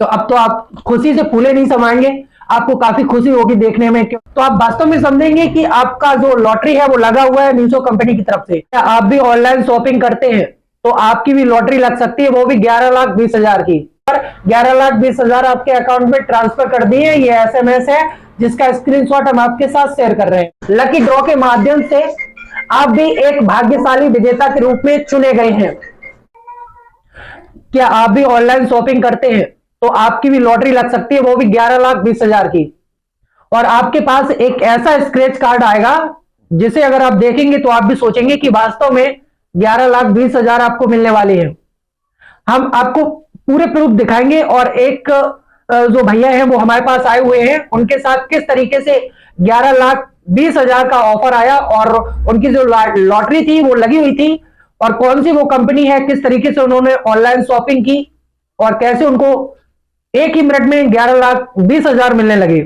तो अब तो आप खुशी से फूले नहीं समाएंगे, आपको काफी खुशी होगी देखने में। क्यों? तो आप वास्तव में समझेंगे कि आपका जो लॉटरी है वो लगा हुआ है मीशो कंपनी की तरफ से। क्या आप भी ऑनलाइन शॉपिंग करते हैं तो आपकी भी लॉटरी लग सकती है, वो भी 11,20,000 की। और 11,20,000 आपके अकाउंट में ट्रांसफर कर दिए। ये एसएमएस है जिसका स्क्रीनशॉट हम आपके साथ शेयर कर रहे हैं। लकी ड्रॉ के माध्यम से आप भी एक भाग्यशाली विजेता के रूप में चुने गए हैं। क्या आप भी ऑनलाइन शॉपिंग करते हैं तो आपकी भी लॉटरी लग सकती है, वो भी 11,20,000 की। और आपके पास एक ऐसा स्क्रैच कार्ड आएगा जिसे अगर आप देखेंगे तो आप भी सोचेंगे कि वास्तव में 11,20,000 आपको मिलने वाली है। हम आपको पूरे प्रूफ दिखाएंगे और एक जो भैया हैं वो हमारे पास आए हुए हैं, उनके साथ किस तरीके से 11,20,000 का ऑफर आया और उनकी जो लॉटरी थी वो लगी हुई थी, और कौन सी वो कंपनी है, किस तरीके से उन्होंने ऑनलाइन शॉपिंग की और कैसे उनको एक ही मिनट में 11,20,000 मिलने लगे।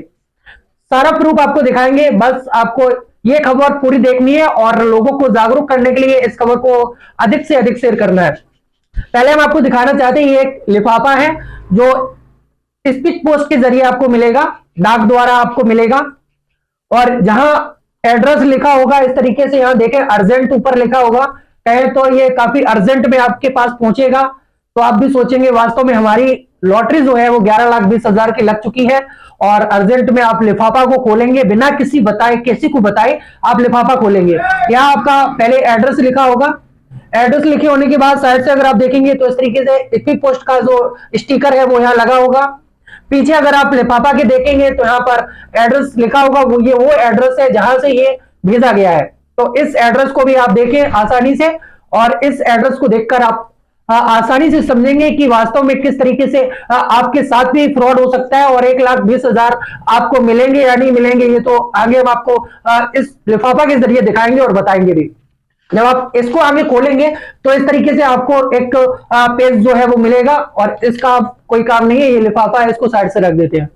सारा प्रूफ आपको दिखाएंगे। बस आपको ये खबर पूरी देखनी है और लोगों को जागरूक करने के लिए इस खबर को अधिक से अधिक शेयर करना है। पहले हम आपको दिखाना चाहते हैं, ये एक लिफाफा है जो स्पीड पोस्ट के जरिए आपको मिलेगा, डाक द्वारा आपको मिलेगा। और जहां एड्रेस लिखा होगा इस तरीके से, यहां देखें अर्जेंट ऊपर लिखा होगा, कहे तो ये काफी अर्जेंट में आपके पास पहुंचेगा। तो आप भी सोचेंगे वास्तव में हमारी लॉटरी जो है वो 11,20,000 की लग चुकी है। और अर्जेंट में आप लिफाफा को खोलेंगे, बिना किसी को बताए आप लिफाफा खोलेंगे। यहाँ आपका पहले एड्रेस लिखा होगा, एड्रेस लिखे होने के बाद साइड से अगर आप देखेंगे तो इस तरीके से स्पीड पोस्ट का जो स्टिकर है वो यहाँ लगा होगा। पीछे अगर आप लिफाफा के देखेंगे तो यहाँ पर एड्रेस लिखा होगा, वो एड्रेस है जहां से ये भेजा गया है। तो इस एड्रेस को भी आप देखें आसानी से, और इस एड्रेस को देखकर आप आसानी से समझेंगे कि वास्तव में किस तरीके से आपके साथ भी फ्रॉड हो सकता है और 1,20,000 आपको मिलेंगे या नहीं मिलेंगे, ये तो आगे हम आपको इस लिफाफा के जरिए दिखाएंगे और बताएंगे भी। जब आप इसको आगे खोलेंगे तो इस तरीके से आपको एक पेज जो है वो मिलेगा, और इसका कोई काम नहीं है, ये लिफाफा है, इसको साइड से रख देते हैं।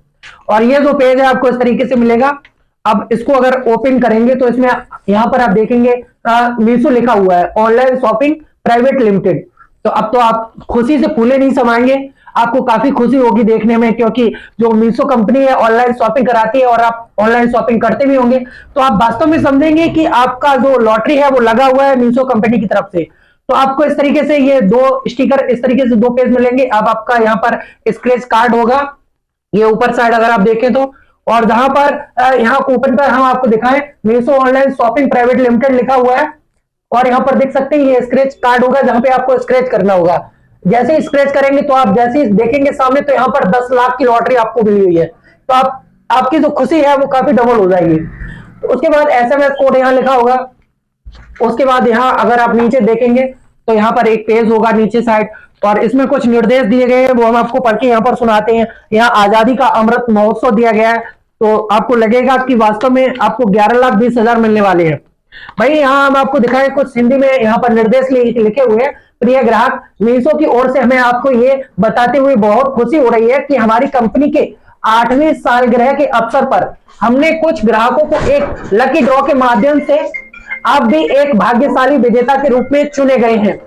और ये जो पेज है आपको इस तरीके से मिलेगा। अब इसको अगर ओपन करेंगे तो इसमें यहां पर आप देखेंगे मीशो लिखा हुआ है, ऑनलाइन शॉपिंग प्राइवेट लिमिटेड। तो अब तो आप खुशी से फूले नहीं समाएंगे, आपको काफी खुशी होगी देखने में, क्योंकि जो मीशो कंपनी है ऑनलाइन शॉपिंग कराती है और आप ऑनलाइन शॉपिंग करते भी होंगे। तो आप वास्तव में समझेंगे कि आपका जो लॉटरी है वो लगा हुआ है मीशो कंपनी की तरफ से। तो आपको इस तरीके से ये दो स्टिकर, इस तरीके से दो पेज मिलेंगे। अब आपका यहाँ पर स्क्रैच कार्ड होगा, ये ऊपर साइड अगर आप देखें तो, और जहां पर यहाँ कूपन पर हम आपको दिखाएं Meesho online shopping private limited लिखा हुआ है, और यहाँ पर देख सकते हैं ये स्क्रैच कार्ड होगा जहां पे आपको स्क्रैच करना होगा। जैसे ही स्क्रैच करेंगे तो आप जैसे ही देखेंगे सामने तो यहाँ पर 10 लाख की लॉटरी आपको मिली हुई है। तो आपकी जो खुशी है वो काफी डबल हो जाएगी। तो उसके बाद एसएमएस कोड यहाँ लिखा होगा। उसके बाद यहाँ अगर आप नीचे देखेंगे तो यहाँ पर एक पेज होगा नीचे साइड, और इसमें कुछ निर्देश दिए गए हैं, वो हम आपको पढ़ के यहाँ पर सुनाते हैं। यहाँ आजादी का अमृत महोत्सव दिया गया है, तो आपको लगेगा कि वास्तव में आपको 11,20,000 मिलने वाले हैं। भाई यहाँ हम आपको दिखाएं कुछ हिंदी में यहाँ पर निर्देश लिखे हुए हैं। प्रिय ग्राहक, मीशो की ओर से हमें आपको ये बताते हुए बहुत खुशी हो रही है कि हमारी कंपनी के 8वीं सालगिरह के अवसर पर हमने कुछ ग्राहकों को एक लकी ड्रॉ के माध्यम से आप भी एक भाग्यशाली विजेता के रूप में चुने गए हैं।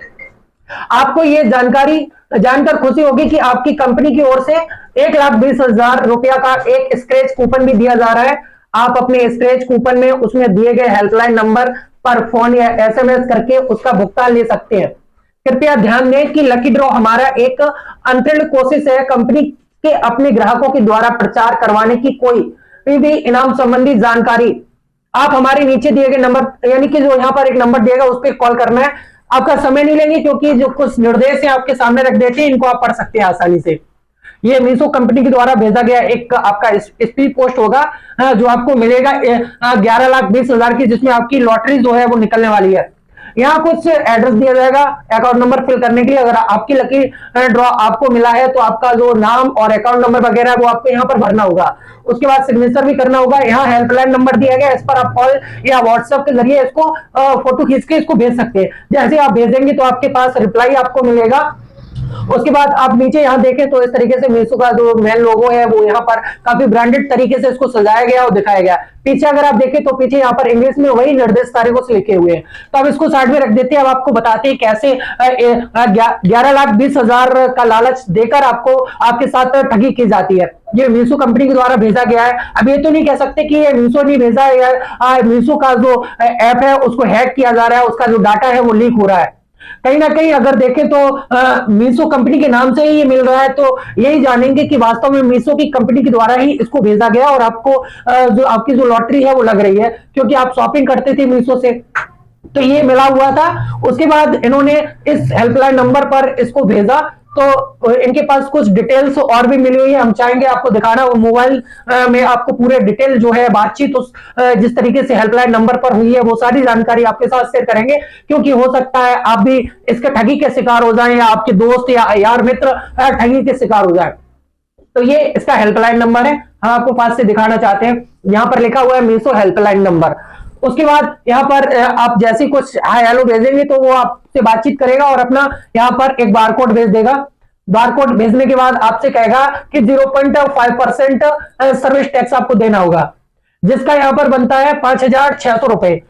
आपको ये जानकारी जानकर खुशी होगी कि आपकी कंपनी की ओर से 1,20,000 रुपया का एक स्क्रैच कूपन भी दिया जा रहा है। आप अपने स्क्रैच कूपन में उसमें दिए गए हेल्पलाइन नंबर पर फोन या एसएमएस करके उसका भुगतान ले सकते हैं। कृपया ध्यान दें कि लकी ड्रॉ हमारा एक अंतरिम कोशिश है कंपनी के अपने ग्राहकों के द्वारा प्रचार करवाने की। कोई भी इनाम संबंधी जानकारी आप हमारे नीचे दिए गए नंबर, यानी कि जो यहाँ पर एक नंबर दिएगा उस पर कॉल करना है। आपका समय नहीं लेंगे क्योंकि जो कुछ निर्देश है आपके सामने रख देते हैं, इनको आप पढ़ सकते हैं आसानी से। ये मीशो कंपनी के द्वारा भेजा गया एक आपका स्पीड पोस्ट होगा जो आपको मिलेगा 11,20,000 की, जिसमें आपकी लॉटरी जो है वो निकलने वाली है। यहाँ कुछ एड्रेस दिया जाएगा अकाउंट नंबर फिल करने के लिए। अगर आपकी लकी ड्रॉ आपको मिला है तो आपका जो नाम और अकाउंट नंबर वगैरह वो आपको यहाँ पर भरना होगा। उसके बाद सिग्नेचर भी करना होगा। यहाँ हेल्पलाइन नंबर दिया गया, इस पर आप कॉल या व्हाट्सएप के जरिए इसको फोटो खींच के इसको भेज सकते हैं। जैसे आप भेजेंगे तो आपके पास रिप्लाई आपको मिलेगा, उसके बाद आप नीचे यहाँ देखें तो इस तरीके से मीशो का जो मेन लोगो है वो यहाँ पर काफी ब्रांडेड तरीके से इसको सजाया गया और दिखाया गया। पीछे अगर आप देखें तो पीछे यहाँ पर इंग्लिश में वही निर्देश तारीखों से लिखे हुए हैं। तो अब इसको साइड में रख देते हैं। अब आपको बताते हैं कैसे 11,20,000 का लालच देकर आपको आपके साथ ठगी की जाती है। ये मीशो कंपनी के द्वारा भेजा गया है। अब ये तो नहीं कह सकते कि ये मीशो नहीं भेजा है या मीशो का जो ऐप है उसको हैक किया जा रहा है, उसका जो डाटा है वो लीक हो रहा है। कहीं ना कहीं अगर देखें तो मीशो कंपनी के नाम से ही ये मिल रहा है, तो यही जानेंगे कि वास्तव में मीशो की कंपनी के द्वारा ही इसको भेजा गया और आपको जो आपकी जो लॉटरी है वो लग रही है, क्योंकि आप शॉपिंग करते थे मीशो से तो ये मिला हुआ था। उसके बाद इन्होंने इस हेल्पलाइन नंबर पर इसको भेजा, तो इनके पास कुछ डिटेल्स और भी मिली हुई है, हम चाहेंगे आपको दिखाना। वो मोबाइल में आपको पूरे डिटेल जो है बातचीत उस जिस तरीके से हेल्पलाइन नंबर पर हुई है वो सारी जानकारी आपके साथ शेयर करेंगे, क्योंकि हो सकता है आप भी इसके ठगी के शिकार हो जाएं या आपके दोस्त या यार मित्र ठगी के शिकार हो जाए। तो ये इसका हेल्पलाइन नंबर है, हम आपको पास से दिखाना चाहते हैं। यहाँ पर लिखा हुआ है मीशो हेल्पलाइन नंबर। उसके बाद यहाँ पर आप जैसे कुछ हाय हेलो भेजेंगे तो वो आपसे बातचीत करेगा और अपना यहाँ पर एक बारकोड भेज देगा। बारकोड भेजने के बाद आपसे कहेगा कि 0.5% सर्विस टैक्स आपको देना होगा, जिसका यहाँ पर बनता है 5,600 रुपए।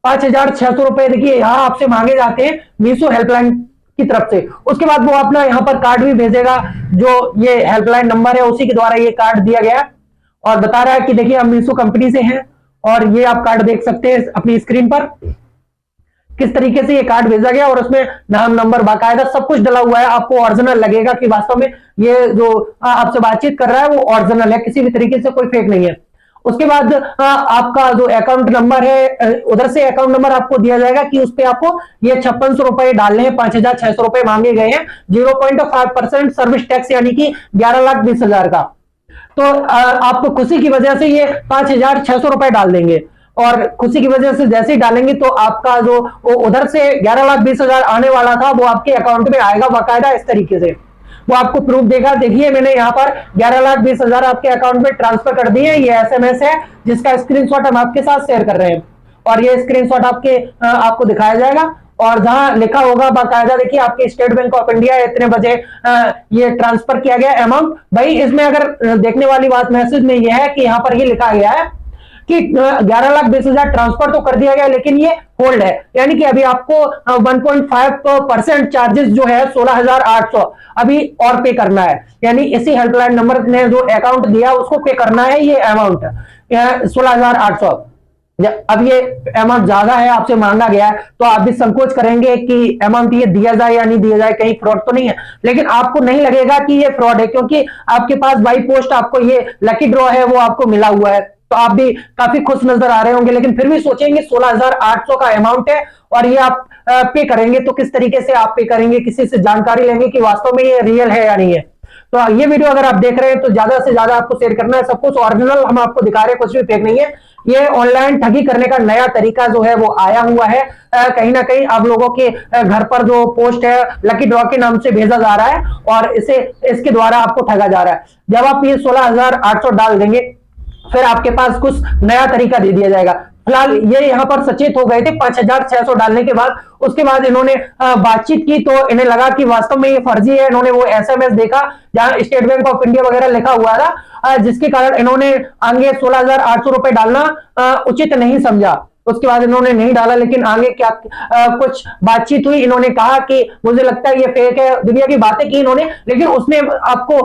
5,600 रुपए देखिए यहाँ आपसे मांगे जाते हैं मीशो हेल्पलाइन की तरफ से। उसके बाद वो अपना यहाँ पर कार्ड भी भेजेगा, जो ये हेल्पलाइन नंबर है उसी के द्वारा ये कार्ड दिया गया और बता रहा है कि देखिए हम मीशो कंपनी से हैं। और ये आप कार्ड देख सकते हैं अपनी स्क्रीन पर किस तरीके से ये कार्ड भेजा गया और उसमें नाम नंबर बाकायदा सब कुछ डला हुआ है। आपको ओरिजिनल लगेगा कि वास्तव में ये जो आपसे बातचीत कर रहा है वो ओरिजिनल है, किसी भी तरीके से कोई फेक नहीं है। उसके बाद आपका जो अकाउंट नंबर है उधर से अकाउंट नंबर आपको दिया जाएगा कि उस पर आपको ये 5600 रुपए डालने हैं। 5,600 रुपए मांगे गए हैं, 0.5% सर्विस टैक्स यानी कि 11,20,000 का। तो आप खुशी की वजह से ये 5,600 रुपए डाल देंगे और खुशी की वजह से जैसे ही डालेंगे तो आपका जो उधर से 11,20,000 आने वाला था वो आपके अकाउंट में आएगा बाकायदा इस तरीके से। वो आपको प्रूफ देगा, देखिए मैंने यहाँ पर 11,20,000 आपके अकाउंट में ट्रांसफर कर दिए। ये SMS है जिसका स्क्रीनशॉट हम आपके साथ शेयर कर रहे हैं और ये स्क्रीनशॉट आपको दिखाया जाएगा और जहां लिखा होगा बाकायदा देखिए आपके स्टेट बैंक ऑफ इंडिया इतने बजे ये ट्रांसफर किया गया अमाउंट। भाई इसमें अगर देखने वाली बात मैसेज में यह है कि यहाँ पर ये लिखा गया है कि 11,20,000 ट्रांसफर तो कर दिया गया लेकिन ये होल्ड है, यानी कि अभी आपको 1.5% चार्जेस जो है 16,800 अभी और पे करना है। यानी इसी हेल्पलाइन नंबर ने जो अकाउंट दिया उसको पे करना है ये अमाउंट 16,800। अब ये अमाउंट ज्यादा है, आपसे मांगा गया है तो आप भी संकोच करेंगे कि अमाउंट ये दिया जाए या नहीं दिया जाए, कहीं फ्रॉड तो नहीं है। लेकिन आपको नहीं लगेगा कि ये फ्रॉड है, क्योंकि आपके पास बाई पोस्ट आपको ये लकी ड्रॉ है वो आपको मिला हुआ है, तो आप भी काफी खुश नजर आ रहे होंगे। लेकिन फिर भी सोचेंगे 16,800 का अमाउंट है और ये आप पे करेंगे तो किस तरीके से आप पे करेंगे, किसी से जानकारी लेंगे कि वास्तव में ये रियल है या नहीं है। तो ये वीडियो अगर आप देख रहे हैं तो ज्यादा से ज्यादा आपको शेयर करना है। सब कुछ ओरिजिनल हम आपको दिखा रहे हैं, कुछ भी फेक नहीं है। ये ऑनलाइन ठगी करने का नया तरीका जो है वो आया हुआ है। कहीं ना कहीं आप लोगों के घर पर जो पोस्ट है लकी ड्रॉ के नाम से भेजा जा रहा है और इसके द्वारा आपको ठगा जा रहा है। जब आप ये 16,800 डाल देंगे फिर आपके पास कुछ नया तरीका दे दिया जाएगा। फिलहाल ये यहाँ पर सचेत हो गए थे 5,600 डालने के बाद। उसके बाद इन्होंने बातचीत की तो इन्हें लगा कि वास्तव में ये फर्जी है। इन्होंने वो SMS देखा जहां स्टेट बैंक ऑफ इंडिया वगैरह लिखा हुआ था, जिसके कारण इन्होंने आगे 16,800 रुपए डालना उचित नहीं समझा। उसके बाद इन्होंने नहीं डाला, लेकिन आगे क्या कुछ बातचीत हुई। इन्होंने कहा कि मुझे लगता है ये फेक है, दुनिया की बातें की इन्होंने, लेकिन उसने आपको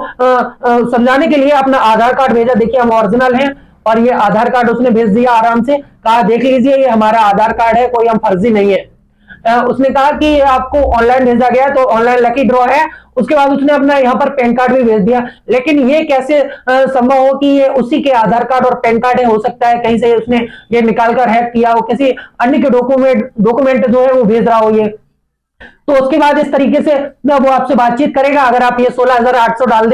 समझाने के लिए अपना आधार कार्ड भेजा। देखिए हम ओरिजिनल हैं और ये आधार कार्ड उसने भेज दिया आराम से, कहा देख लीजिए ये हमारा आधार कार्ड है, कोई हम फर्जी नहीं है। उसने कहा कि ये आपको ऑनलाइन भेजा गया तो ऑनलाइन लकी ड्रॉ है। उसके बाद उसने अपना यहाँ पर पैन कार्ड भी भेज दिया, लेकिन ये कैसे संभव हो कि ये उसी के आधार कार्ड और पैन कार्ड है। हो सकता है कहीं से उसने ये निकालकर हैक किया हो, किसी अन्य के डॉक्यूमेंट जो है वो भेज रहा हो ये। तो उसके बाद इस तरीके से वो आपसे बातचीत करेगा। अगर आप ये 16,800 डाल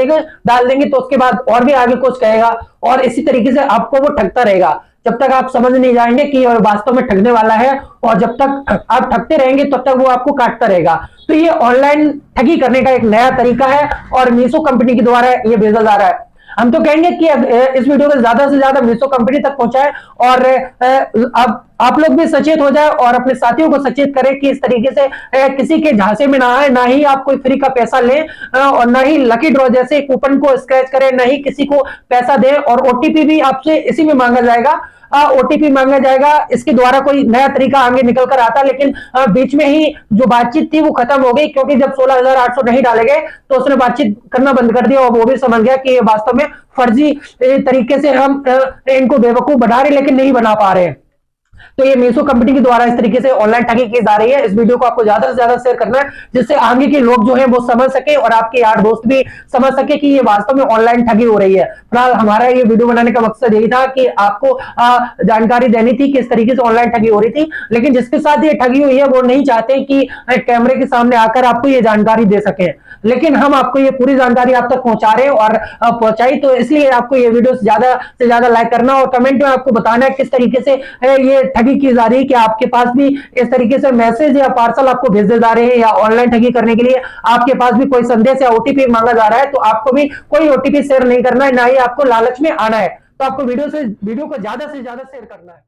देंगे तो उसके बाद और भी आगे कुछ कहेगा और इसी तरीके से आपको वो ठगता रहेगा जब तक आप समझ नहीं जाएंगे कि वास्तव में ठगने वाला है। और जब तक आप ठगते रहेंगे तब तक वो आपको काटता रहेगा। तो ये ऑनलाइन ठगी करने का एक नया तरीका है और मीशो कंपनी के द्वारा ये भेजा जा रहा है। हम तो कहेंगे कि इस वीडियो को ज्यादा से ज्यादा मीशो कंपनी तक पहुंचाए और अब आप लोग भी सचेत हो जाए और अपने साथियों को सचेत करें कि इस तरीके से किसी के झांसे में ना आए, ना ही आप कोई फ्री का पैसा लें और ना ही लकी ड्रॉ जैसे कूपन को स्क्रैच करें, ना ही किसी को पैसा दें। और ओटीपी भी आपसे इसी में मांगा जाएगा, ओटीपी मांगा जाएगा। इसके द्वारा कोई नया तरीका आगे निकल कर आता, लेकिन बीच में ही जो बातचीत थी वो खत्म हो गई, क्योंकि जब 16,800 नहीं डाले गए तो उसने बातचीत करना बंद कर दिया और वो भी समझ गया कि ये वास्तव में फर्जी तरीके से हम इनको बेवकूफ बना रहे, लेकिन नहीं बना पा रहे हैं। तो ये मीशो कंपनी के द्वारा इस तरीके से ऑनलाइन ठगी की जा रही है। इस वीडियो को आपको ज्यादा से ज्यादा शेयर करना है, जिससे आगे के लोग जो है वो समझ सके और आपके यार दोस्त भी समझ सके कि ये वास्तव में ऑनलाइन ठगी हो रही है। फिलहाल हमारा ये वीडियो बनाने का मकसद यही था कि आपको जानकारी देनी थी कि इस तरीके से ऑनलाइन ठगी हो रही थी, लेकिन जिसके साथ ये ठगी हुई है वो नहीं चाहते कि कैमरे के सामने आकर आपको ये जानकारी दे सके, लेकिन हम आपको ये पूरी जानकारी आप तक पहुंचा रहे हैं और पहुंचाई, तो इसलिए आपको ये वीडियो ज्यादा से ज्यादा लाइक करना और कमेंट में आपको बताना है किस तरीके से ये ठगी की जा रही है, कि आपके पास भी इस तरीके से मैसेज या पार्सल आपको भेजे जा रहे हैं, या ऑनलाइन ठगी करने के लिए आपके पास भी कोई संदेश या ओटीपी मांगा जा रहा है। तो आपको भी कोई ओटीपी शेयर नहीं करना है, ना ही आपको लालच में आना है। तो आपको वीडियो को ज्यादा से ज्यादा शेयर करना है।